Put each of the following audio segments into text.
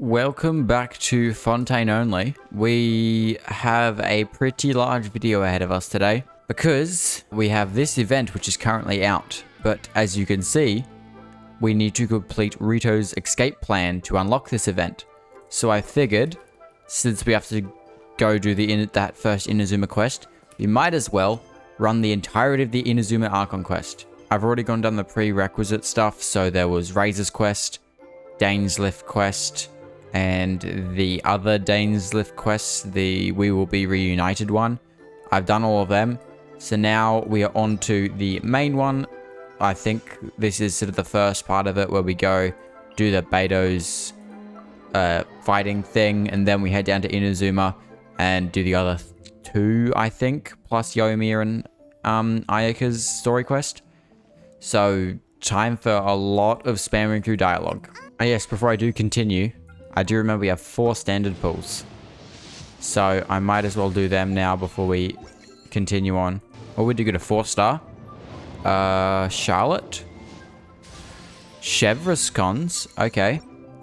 Welcome back to Fontaine only. We have a pretty large video ahead of us today because we have this event which is currently out. But as you can see, we need to complete Rito's escape plan to unlock this event. So I figured, since we have to go do that first Inazuma quest, we might as well run the entirety of the Inazuma Archon Quest. I've already gone down the prerequisite stuff, so there was Razor's Quest, Dane's Lift Quest, and the other Dane's Lift quests, the We Will Be Reunited one. I've done all of them. So now we are on to the main one. I think this is sort of the first part of it where we go do the Beto's fighting thing, and then we head down to Inazuma and do the other two, I think, plus Yoimiya and Ayaka's story quest. So time for a lot of spamming through dialogue. Yes, before I do continue, I do remember we have 4 standard pools. So I might as well do them now before we continue on. Or we do get a 4-star. Charlotte. Chevreuse cons. Okay.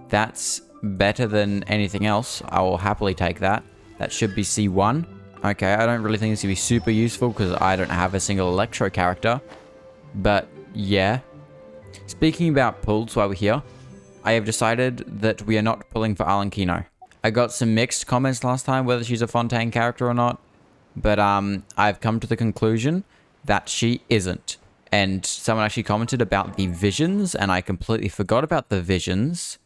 That's better than anything else. I will happily take that. That should be C1. Okay, I don't really think this will be super useful because I don't have a single Electro character. But yeah. Speaking about pools while we're here, I have decided that we are not pulling for Alenkino. I got some mixed comments last time whether she's a Fontaine character or not, but I've come to the conclusion that she isn't. And someone actually commented about the visions, and I completely forgot about the visions.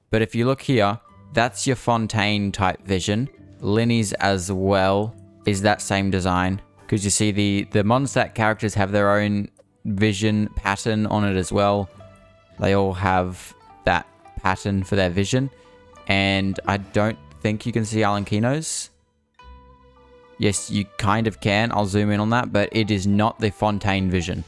But if you look here, that's your Fontaine type vision. Linny's as well is that same design, because you see the Mondstadt characters have their own vision pattern on it as well. They all have that pattern for their vision, and I don't think you can see Alenkino's. Yes, you kind of can. I'll zoom in on that, but it is not the Fontaine vision.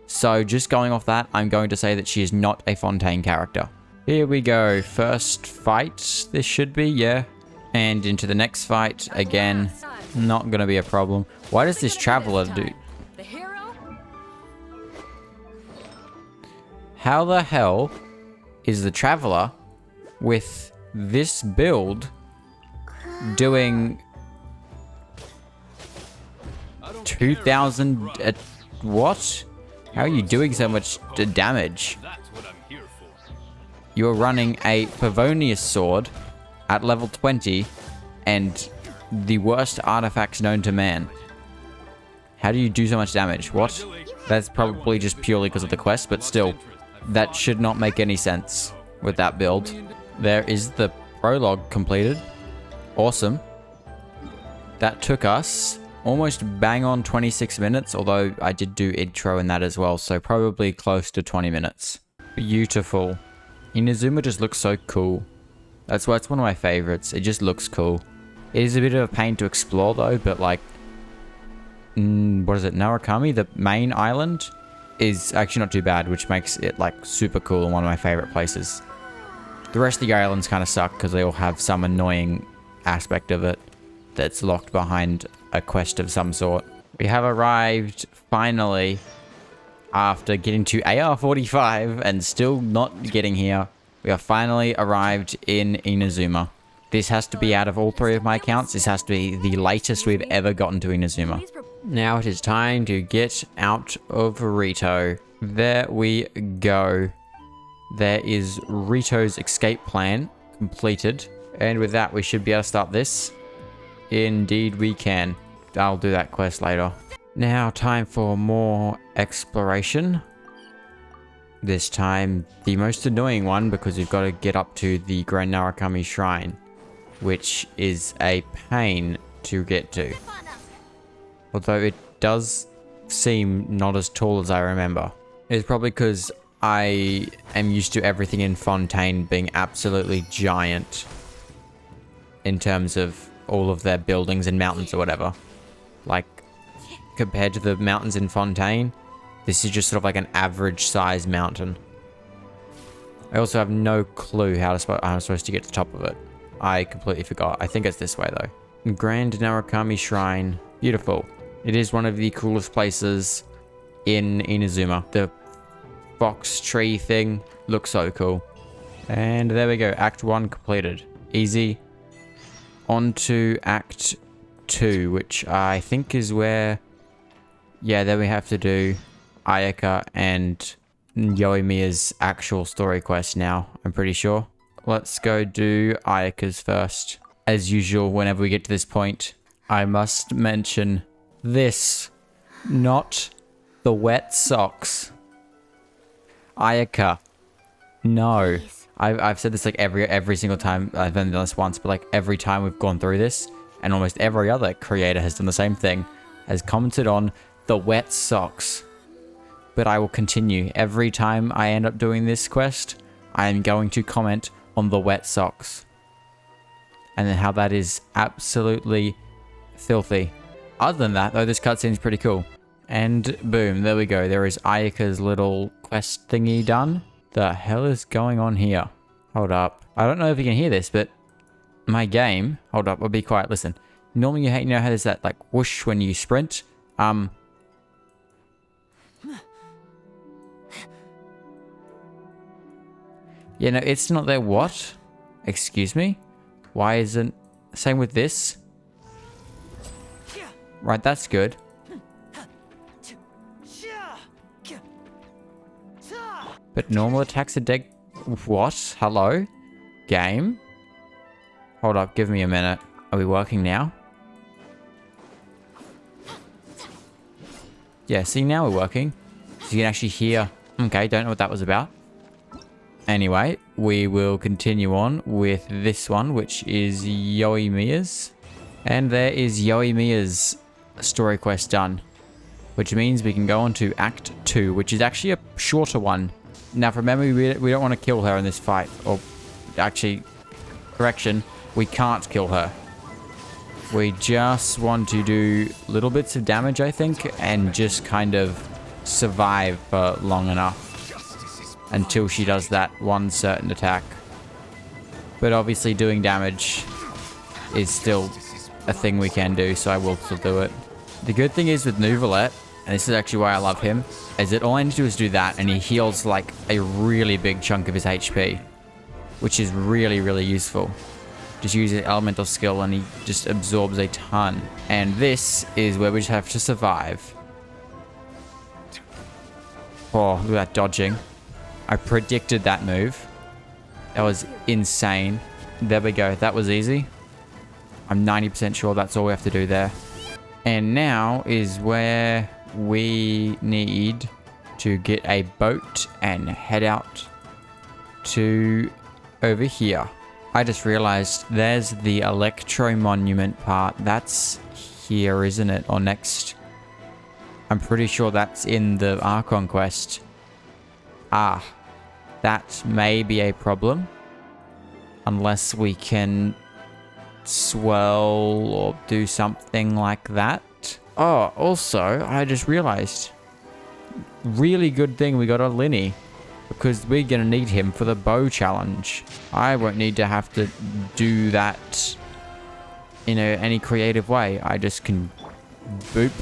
So just going off that, I'm going to say that she is not a Fontaine character. Here we go. First fight, this should be, yeah. And into the next fight, again, not going to be a problem. Why does this Traveler do? How the hell is the Traveler with this build doing 2,000? What? How are you doing so much damage? You're running a Favonius sword at level 20 and the worst artifacts known to man. How do you do so much damage? What? That's probably just purely because of the quest, but still. That should not make any sense with that build. There is the prologue completed. Awesome. That took us almost bang on 26 minutes, although I did do intro in that as well, so probably close to 20 minutes. Beautiful. Inazuma just looks so cool. That's why it's one of my favorites. It just looks cool. It is a bit of a pain to explore though, but like, what is it, Narukami, the main island, is actually not too bad, which makes it like super cool and one of my favorite places. The rest of the islands kind of suck because they all have some annoying aspect of it that's locked behind a quest of some sort. We have arrived finally after getting to AR45 and still not getting here. We have finally arrived in Inazuma. This has to be out of all 3 of my accounts. This has to be the latest we've ever gotten to Inazuma. Now it is time to get out of Rito. There we go. There is Rito's escape plan completed. And with that, we should be able to start this. Indeed we can. I'll do that quest later. Now time for more exploration. This time the most annoying one, because we've got to get up to the Grand Narukami Shrine, which is a pain to get to. Although it does seem not as tall as I remember. It's probably because I am used to everything in Fontaine being absolutely giant in terms of all of their buildings and mountains or whatever. Like, compared to the mountains in Fontaine, this is just sort of like an average size mountain. I also have no clue how I'm supposed to get to the top of it. I completely forgot. I think it's this way though. Grand Narukami Shrine. Beautiful. It is one of the coolest places in Inazuma. The box tree thing looks so cool. And there we go. Act 1 completed. Easy. On to Act 2, which I think is where... Yeah, then we have to do Ayaka and Yoimiya's actual story quest now, I'm pretty sure. Let's go do Ayaka's first. As usual, whenever we get to this point, I must mention this, not the wet socks. Ayaka, no. I've said this like every single time. I've only done this once, but like every time we've gone through this, and almost every other creator has done the same thing, has commented on the wet socks. But I will continue. Every time I end up doing this quest, I am going to comment on the wet socks. And then how that is absolutely filthy. Other than that, though, this cutscene is pretty cool. And boom, there we go. There is Ayaka's little quest thingy done. The hell is going on here? Hold up. I don't know if you can hear this, but my game... Hold up, I'll be quiet. Listen. Normally you know how there's that like whoosh when you sprint? Yeah, no, it's not there. What? Excuse me? Why isn't... Same with this. Right, that's good. But normal attacks are dead... What? Hello? Game? Hold up, give me a minute. Are we working now? Yeah, see, now we're working. So you can actually hear... Okay, don't know what that was about. Anyway, we will continue on with this one, which is Yoimiya's. And there is Yoimiya's story quest done. Which means we can go on to Act 2, which is actually a shorter one. Now, remember, we don't want to kill her in this fight. Or, actually, correction, we can't kill her. We just want to do little bits of damage, I think, and just kind of survive for long enough. Until she does that one certain attack. But obviously doing damage is still a thing we can do, so I will still do it. The good thing is with Nouvelet, and this is actually why I love him, is that all I need to do is do that, and he heals like a really big chunk of his HP. Which is really, really useful. Just use his elemental skill and he just absorbs a ton. And this is where we just have to survive. Oh, look at that dodging. I predicted that move. That was insane. There we go. That was easy. I'm 90% sure that's all we have to do there. And now is where we need to get a boat and head out to over here. I just realized there's the Electro monument part. That's here, isn't it? Or next. I'm pretty sure that's in the Archon Quest. Ah, that may be a problem. Unless we can swell or do something like that. Oh, also, I just realized. Really good thing we got a Linny. Because we're going to need him for the bow challenge. I won't need to have to do that in any creative way. I just can boop.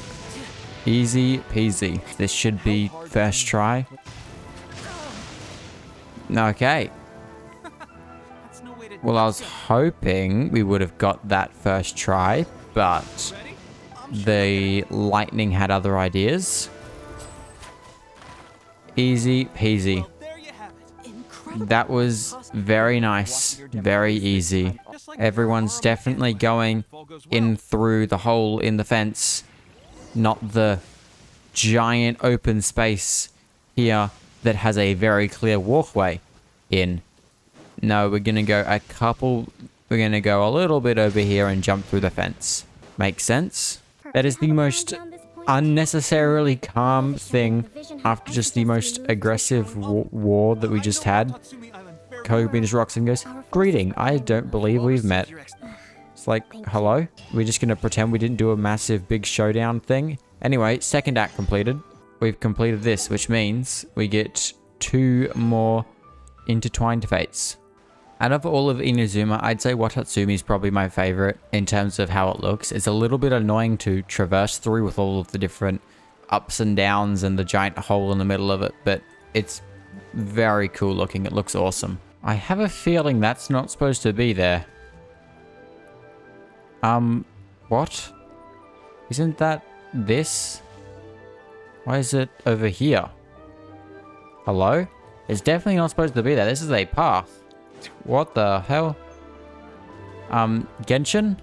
Easy peasy. This should be first try. Okay. Well, I was hoping we would have got that first try, but the lightning had other ideas. Easy peasy. That was very nice. Very easy. Everyone's definitely going in through the hole in the fence, not the giant open space here that has a very clear walkway in. No, we're going to go we're going to go a little bit over here and jump through the fence. Makes sense? That is the most unnecessarily calm thing after just the most aggressive war that we just had. Kobe just rocks and goes, "Greeting, I don't believe we've met." It's like, hello? We're just going to pretend we didn't do a massive big showdown thing. Anyway, second act completed. We've completed this, which means we get 2 more intertwined fates. Out of all of Inazuma, I'd say Watatsumi is probably my favorite in terms of how it looks. It's a little bit annoying to traverse through with all of the different ups and downs and the giant hole in the middle of it, but it's very cool looking. It looks awesome. I have a feeling that's not supposed to be there. What? Isn't that this? Why is it over here? Hello? It's definitely not supposed to be there. This is a path. What the hell? Genshin?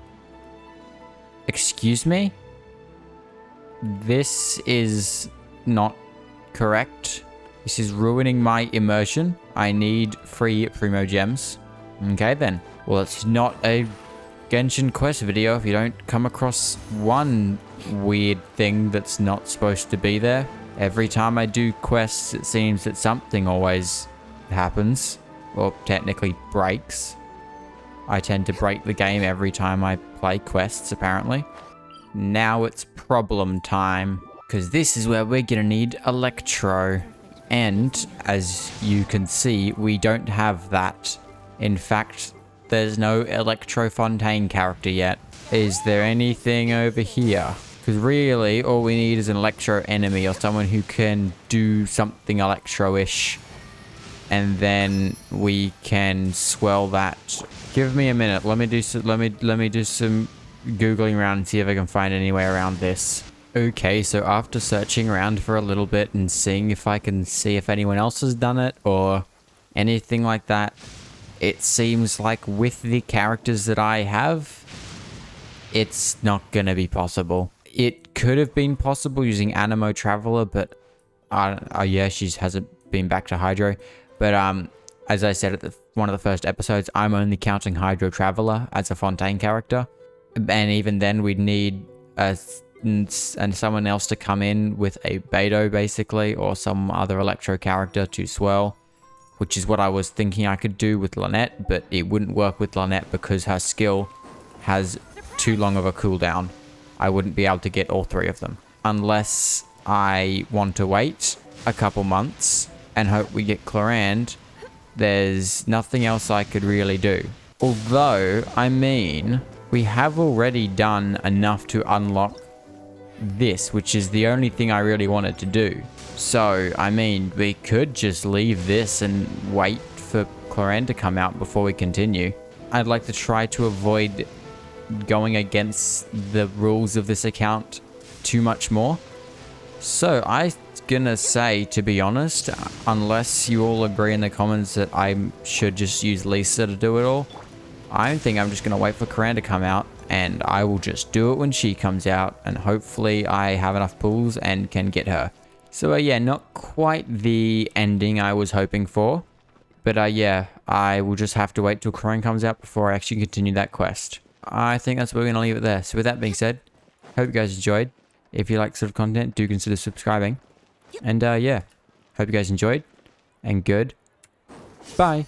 Excuse me? This is not correct. This is ruining my immersion. I need 3 Primo Gems. Okay then. Well, it's not a Genshin Quest video if you don't come across one weird thing that's not supposed to be there. Every time I do quests, it seems that something always happens. Or technically breaks. I tend to break the game every time I play quests, apparently. Now it's problem time. Because this is where we're gonna need Electro. And, as you can see, we don't have that. In fact, there's no Electro Fontaine character yet. Is there anything over here? Because really, all we need is an Electro enemy or someone who can do something Electro-ish. And then we can swell that. Give me a minute. Let me do some googling around and see if I can find any way around this. Okay, so after searching around for a little bit and seeing if I can see if anyone else has done it or anything like that, it seems like with the characters that I have, it's not gonna be possible. It could have been possible using Animo Traveler, but yeah, she hasn't been back to Hydro. But as I said at one of the first episodes, I'm only counting Hydro Traveler as a Fontaine character. And even then, we'd need someone else to come in with a Beto, basically, or some other Electro character to swell, which is what I was thinking I could do with Lynette, but it wouldn't work with Lynette because her skill has too long of a cooldown. I wouldn't be able to get all 3 of them. Unless I want to wait a couple months and hope we get Clorand, there's nothing else I could really do. Although, I mean, we have already done enough to unlock this, which is the only thing I really wanted to do. So, I mean, we could just leave this and wait for Clorand to come out before we continue. I'd like to try to avoid going against the rules of this account too much more. So, I'm gonna say, to be honest, unless you all agree in the comments that I should just use Lisa to do it all, I think I'm just gonna wait for Clorand to come out, and I will just do it when she comes out, and hopefully I have enough pulls and can get her. So yeah, not quite the ending I was hoping for, but yeah, I will just have to wait till Clorand comes out before I actually continue that quest. I think that's where we're gonna leave it there. So with that being said, hope you guys enjoyed. If you like sort of content, do consider subscribing. And yeah, hope you guys enjoyed, and good. Bye.